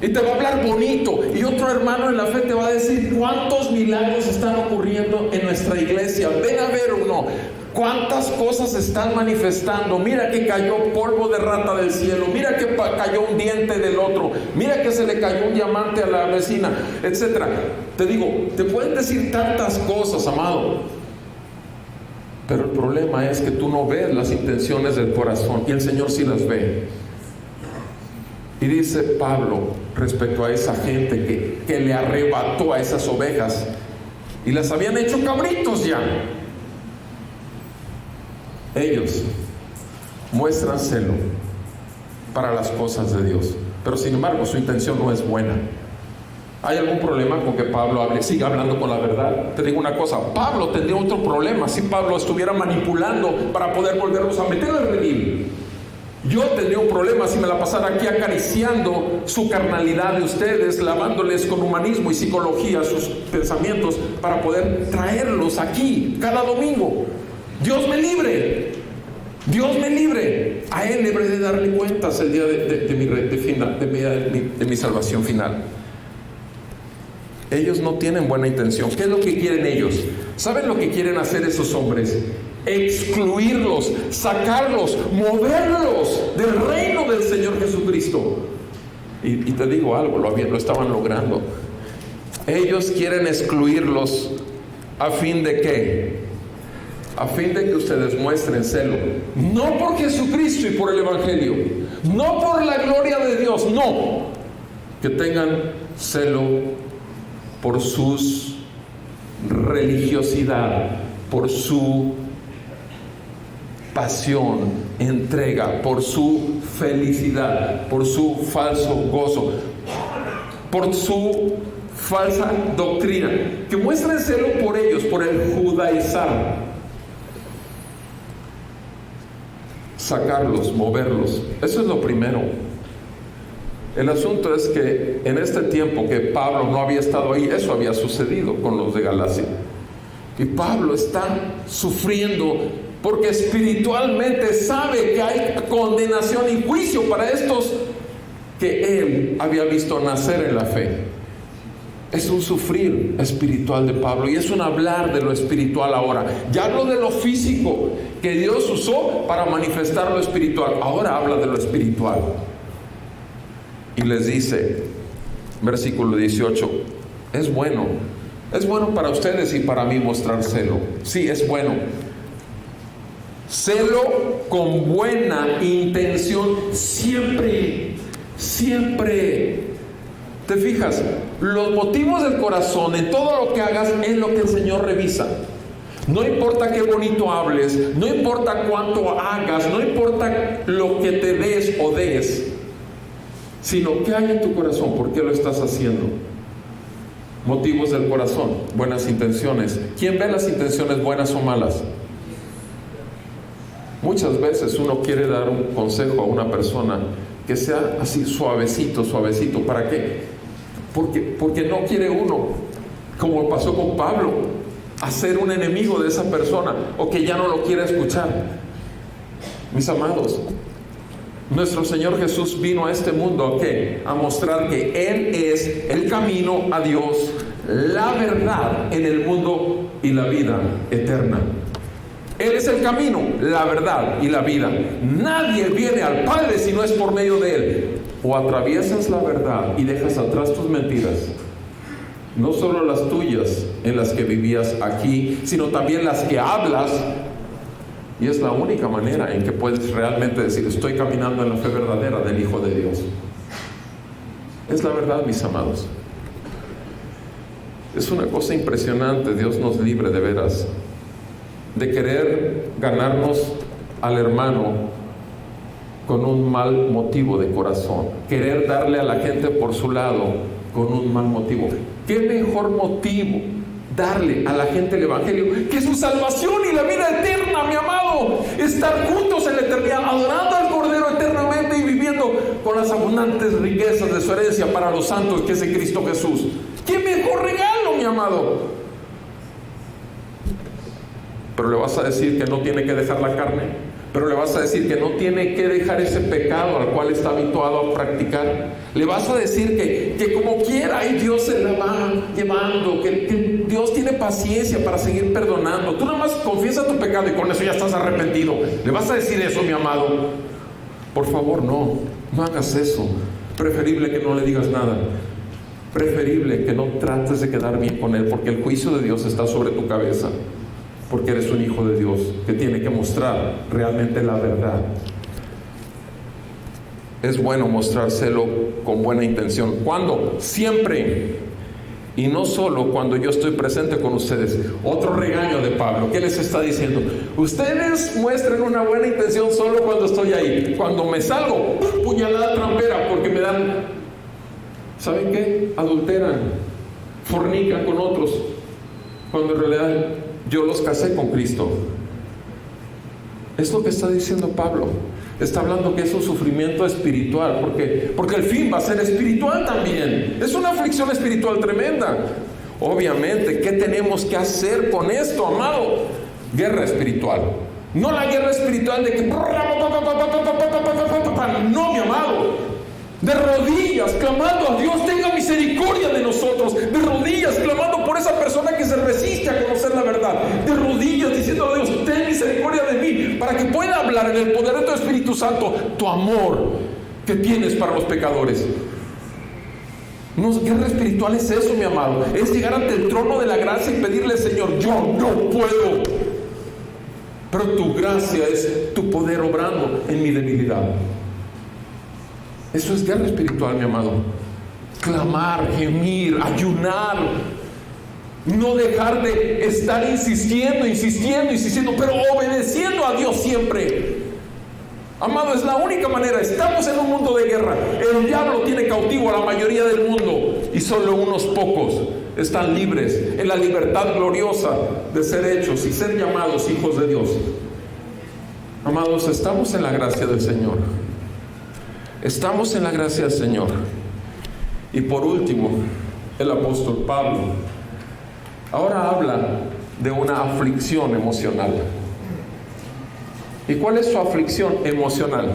y te va a hablar bonito, y otro hermano en la fe te va a decir cuántos milagros están ocurriendo en nuestra iglesia. Ven a ver uno, cuántas cosas se están manifestando. Mira que cayó polvo de rata del cielo, mira que cayó un diente del otro, mira que se le cayó un diamante a la vecina, etcétera. Te digo, te pueden decir tantas cosas, amado, pero el problema es que tú no ves las intenciones del corazón, y el Señor sí las ve. Y dice Pablo respecto a esa gente que le arrebató a esas ovejas y las habían hecho cabritos ya. Ellos muestran celo para las cosas de Dios, pero sin embargo su intención no es buena. ¿Hay algún problema con que Pablo siga hablando con la verdad? Te digo una cosa, Pablo tendría otro problema si Pablo estuviera manipulando para poder volverlos a meter al redil. Yo tendría un problema si me la pasara aquí acariciando su carnalidad de ustedes, lavándoles con humanismo y psicología sus pensamientos para poder traerlos aquí cada domingo. Dios me libre, Dios me libre. A Él deberé de darle cuentas el día de mi salvación final. Ellos no tienen buena intención. ¿Qué es lo que quieren ellos? ¿Saben lo que quieren hacer esos hombres? Excluirlos, sacarlos, moverlos del reino del Señor Jesucristo. Y te digo algo, lo estaban logrando. Ellos quieren excluirlos a fin de ¿qué? A fin de que ustedes muestren celo, no por Jesucristo y por el Evangelio, no por la gloria de Dios, no, que tengan celo por su religiosidad, por su pasión, entrega, por su felicidad, por su falso gozo, por su falsa doctrina. Que muestren celo por ellos, por el judaizar. Sacarlos, moverlos, eso es lo primero. El asunto es que en este tiempo que Pablo no había estado ahí, eso había sucedido con los de Galacia. Y Pablo está sufriendo porque espiritualmente sabe que hay condenación y juicio para estos que él había visto nacer en la fe. Es un sufrir espiritual de Pablo, y es un hablar de lo espiritual ahora. Ya hablo de lo físico que Dios usó para manifestar lo espiritual, ahora habla de lo espiritual. Y les dice, versículo 18, es bueno para ustedes y para mí mostrar celo. Sí, es bueno. Celo con buena intención, siempre. ¿Te fijas? Los motivos del corazón en todo lo que hagas es lo que el Señor revisa. No importa qué bonito hables, no importa cuánto hagas, no importa lo que te des o des, sino qué hay en tu corazón, por qué lo estás haciendo. Motivos del corazón, buenas intenciones. ¿Quién ve las intenciones buenas o malas? Muchas veces uno quiere dar un consejo a una persona que sea así suavecito. ¿Para qué? Porque no quiere uno, como pasó con Pablo, hacer un enemigo de esa persona o que ya no lo quiera escuchar. Mis amados, nuestro Señor Jesús vino a este mundo ¿a qué? A mostrar que Él es el camino a Dios, la verdad en el mundo y la vida eterna. Él es el camino, la verdad y la vida. Nadie viene al Padre si no es por medio de Él. O atraviesas la verdad y dejas atrás tus mentiras, no solo las tuyas en las que vivías aquí, sino también las que hablas. Y es la única manera en que puedes realmente decir, estoy caminando en la fe verdadera del Hijo de Dios. Es la verdad, mis amados. Es una cosa impresionante. Dios nos libre de veras de querer ganarnos al hermano con un mal motivo de corazón, querer darle a la gente por su lado con un mal motivo. ¿Qué mejor motivo darle a la gente el Evangelio que su salvación y la vida eterna, mi amado? Estar juntos en la eternidad, adorando al Cordero eternamente y viviendo con las abundantes riquezas de su herencia para los santos, que es en Cristo Jesús. ¿Qué mejor regalo, mi amado? pero le vas a decir que no tiene que dejar la carne, pero le vas a decir que no tiene que dejar ese pecado al cual está habituado a practicar. Le vas a decir que como quiera, ahí Dios se la va llevando, que Dios tiene paciencia para seguir perdonando. Tú nada más confiesa tu pecado y con eso ya estás arrepentido. ¿Le vas a decir eso, mi amado? Por favor, no hagas eso. Preferible que no le digas nada. Preferible que no trates de quedar bien con él, porque el juicio de Dios está sobre tu cabeza, porque eres un hijo de Dios que tiene que mostrar realmente la verdad. Es bueno mostrárselo con buena intención. ¿Cuándo? Siempre. Y no solo cuando yo estoy presente con ustedes. Otro regaño de Pablo. ¿Qué les está diciendo? Ustedes muestren una buena intención solo cuando estoy ahí. Cuando me salgo, puñalada trampera, porque me dan, ¿saben qué? Adulteran, fornican con otros, cuando en realidad yo los casé con Cristo. Es lo que está diciendo Pablo. Está hablando que es un sufrimiento espiritual, porque el fin va a ser espiritual también. Es una aflicción espiritual tremenda. Obviamente, ¿qué tenemos que hacer con esto, amado? Guerra espiritual. No la guerra espiritual de que no, mi amado. De rodillas, clamando a Dios, tenga misericordia de nosotros. De rodillas, clamando por esa persona que se resiste a conocer la verdad. De rodillas, diciendo a Dios, ten misericordia de mí, para que pueda hablar en el poder de tu Espíritu Santo tu amor que tienes para los pecadores. No, guerra espiritual es eso, mi amado. Es llegar ante el trono de la gracia y pedirle, Señor, yo no puedo, pero tu gracia es tu poder obrando en mi debilidad. Eso es guerra espiritual, mi amado. Clamar, gemir, ayunar. No dejar de estar insistiendo, pero obedeciendo a Dios siempre. Amado, es la única manera. Estamos en un mundo de guerra. El diablo tiene cautivo a la mayoría del mundo y solo unos pocos están libres en la libertad gloriosa de ser hechos y ser llamados hijos de Dios. Amados, estamos en la gracia del Señor. Estamos en la gracia del Señor. Y por último, el apóstol Pablo ahora habla de una aflicción emocional. ¿Y cuál es su aflicción emocional?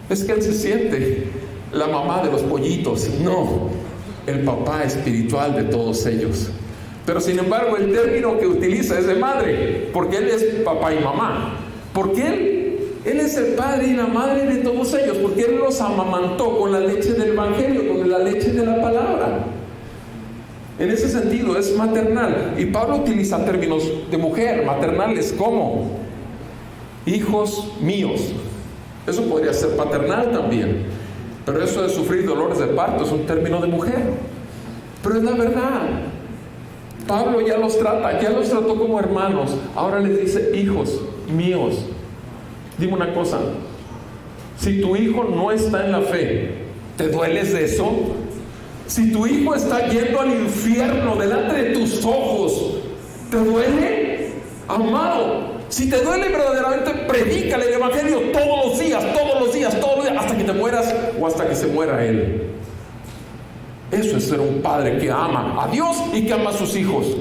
Es que él se siente la mamá de los pollitos, no, el papá espiritual de todos ellos. Pero sin embargo, el término que utiliza es de madre, porque él es papá y mamá. Porque él es el padre y la madre de todos ellos, porque Él los amamantó con la leche del Evangelio, con la leche de la palabra. En ese sentido es maternal. Y Pablo utiliza términos de mujer, maternales, como hijos míos. Eso podría ser paternal también, pero eso de sufrir dolores de parto es un término de mujer. Pero es la verdad. Pablo ya los trató como hermanos. Ahora les dice hijos míos. Dime una cosa, si tu hijo no está en la fe, ¿te dueles de eso? Si tu hijo está yendo al infierno delante de tus ojos, ¿te duele? Amado, si te duele verdaderamente, predícale el Evangelio todos los días, hasta que te mueras o hasta que se muera él. Eso es ser un padre que ama a Dios y que ama a sus hijos.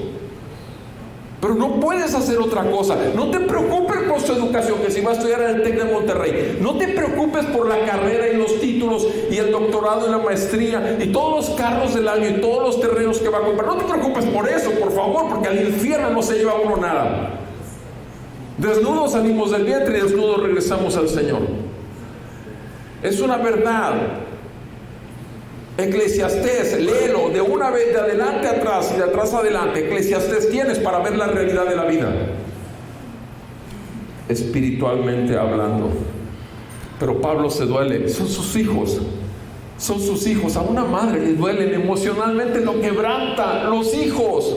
Pero no puedes hacer otra cosa. No te preocupes por su educación, que si va a estudiar en el TEC de Monterrey. No te preocupes por la carrera y los títulos y el doctorado y la maestría y todos los carros del año y todos los terrenos que va a comprar. No te preocupes por eso, por favor, porque al infierno no se lleva uno nada. Desnudos salimos del vientre y desnudos regresamos al Señor. Es una verdad. Eclesiastés, léelo de una vez, de adelante a atrás y de atrás adelante. Eclesiastés tienes para ver la realidad de la vida, espiritualmente hablando. Pero Pablo se duele, son sus hijos. A una madre le duelen emocionalmente, lo quebranta. Los hijos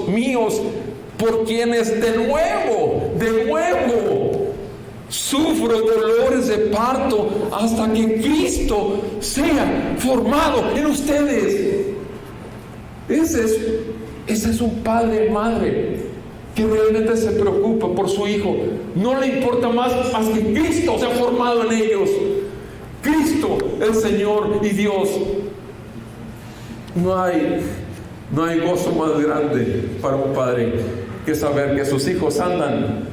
míos, por quienes de nuevo sufro dolores de parto hasta que Cristo sea formado en ustedes. Ese es un padre, madre que realmente se preocupa por su hijo. No le importa más que Cristo sea formado en ellos. Cristo, el Señor y Dios. No hay gozo más grande para un padre que saber que sus hijos andan,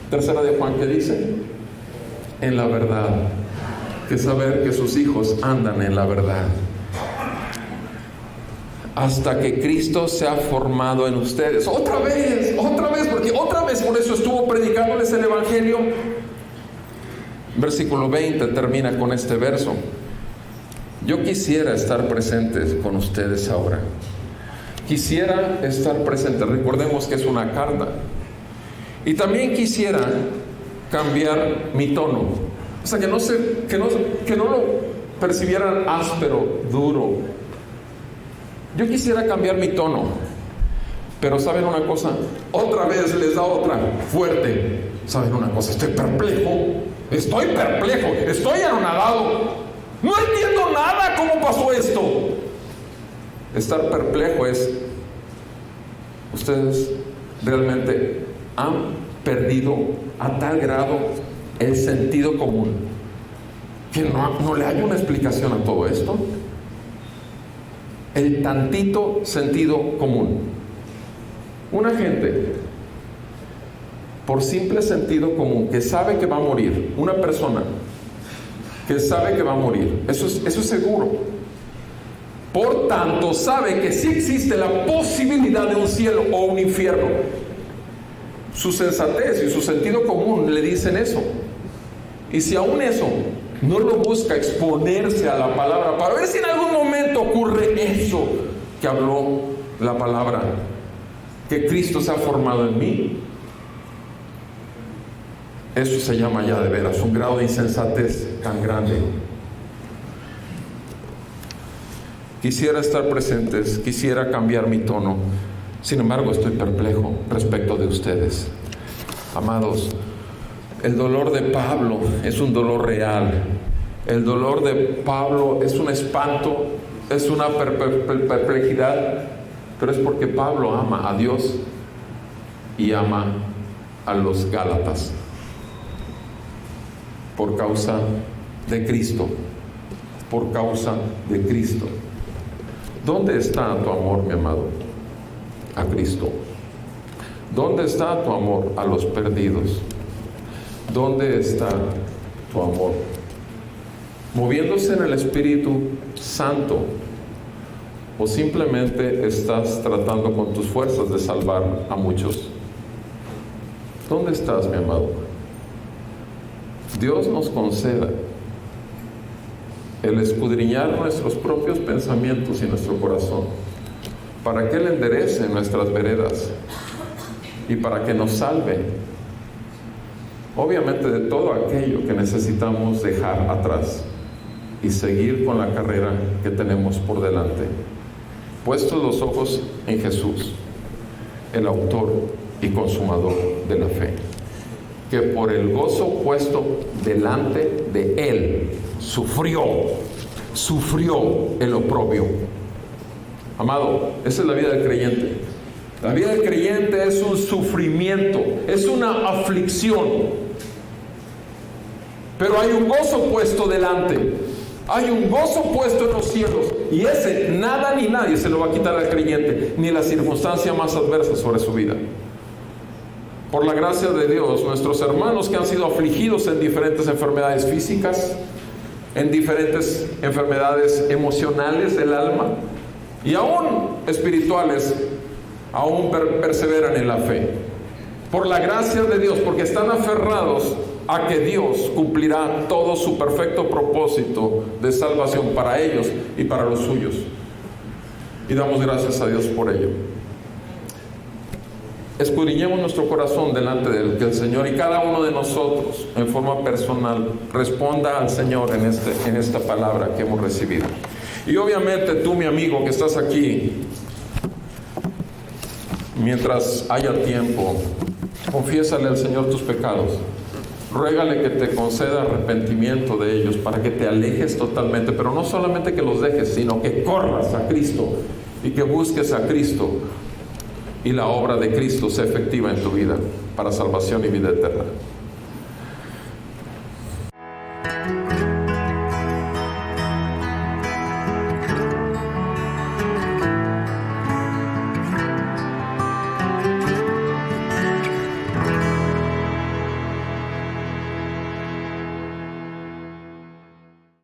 tercera de Juan, ¿qué dice? En la verdad. Que saber que sus hijos andan en la verdad. Hasta que Cristo se ha formado en ustedes. Otra vez, porque otra vez por eso estuvo predicándoles el Evangelio. Versículo 20 termina con este verso. Yo quisiera estar presente con ustedes ahora. Quisiera estar presente. Recordemos que es una carta. Y también quisiera cambiar mi tono. O sea, que no lo percibieran áspero, duro. Yo quisiera cambiar mi tono. Pero ¿saben una cosa? Otra vez les da otra fuerte. ¿Saben una cosa? Estoy perplejo, estoy anonadado. No entiendo nada cómo pasó esto. Estar perplejo es, ustedes realmente han perdido a tal grado el sentido común que no le hay una explicación a todo esto. El tantito sentido común. Una gente, por simple sentido común, que sabe que va a morir, una persona que sabe que va a morir, eso es seguro. Por tanto, sabe que sí existe la posibilidad de un cielo o un infierno. Su sensatez y su sentido común le dicen eso. Y si aún eso no lo busca exponerse a la palabra para ver si en algún momento ocurre eso que habló la palabra, que Cristo se ha formado en mí, eso se llama ya de veras un grado de insensatez tan grande. Quisiera estar presentes, quisiera cambiar mi tono, sin embargo estoy perplejo respecto de ustedes. Amados, el dolor de Pablo es un dolor real. El dolor de Pablo es un espanto, es una perplejidad, pero es porque Pablo ama a Dios y ama a los Gálatas por causa de Cristo, por causa de Cristo. ¿Dónde está tu amor, mi amado? A Cristo. ¿Dónde está tu amor a los perdidos? ¿Dónde está tu amor? ¿Moviéndose en el Espíritu Santo? ¿O simplemente estás tratando con tus fuerzas de salvar a muchos? ¿Dónde estás, mi amado? Dios nos conceda el escudriñar nuestros propios pensamientos y nuestro corazón, para que Él enderece nuestras veredas y para que nos salve, obviamente, de todo aquello que necesitamos dejar atrás y seguir con la carrera que tenemos por delante, puestos los ojos en Jesús, el autor y consumador de la fe, que por el gozo puesto delante de Él sufrió el oprobio. Amado, esa es la vida del creyente. La vida del creyente es un sufrimiento, es una aflicción, pero hay un gozo puesto delante, hay un gozo puesto en los cielos, y ese nada ni nadie se lo va a quitar al creyente, ni la circunstancia más adversa sobre su vida. Por la gracia de Dios, nuestros hermanos que han sido afligidos en diferentes enfermedades físicas, en diferentes enfermedades emocionales del alma y aún espirituales, aún perseveran en la fe. Por la gracia de Dios, porque están aferrados a que Dios cumplirá todo su perfecto propósito de salvación para ellos y para los suyos. Y damos gracias a Dios por ello. Escudriñemos nuestro corazón delante de Él, que el Señor y cada uno de nosotros en forma personal responda al Señor en esta palabra que hemos recibido. Y obviamente tú, mi amigo que estás aquí, mientras haya tiempo, confiésale al Señor tus pecados, ruégale que te conceda arrepentimiento de ellos para que te alejes totalmente, pero no solamente que los dejes, sino que corras a Cristo y que busques a Cristo y la obra de Cristo sea efectiva en tu vida para salvación y vida eterna.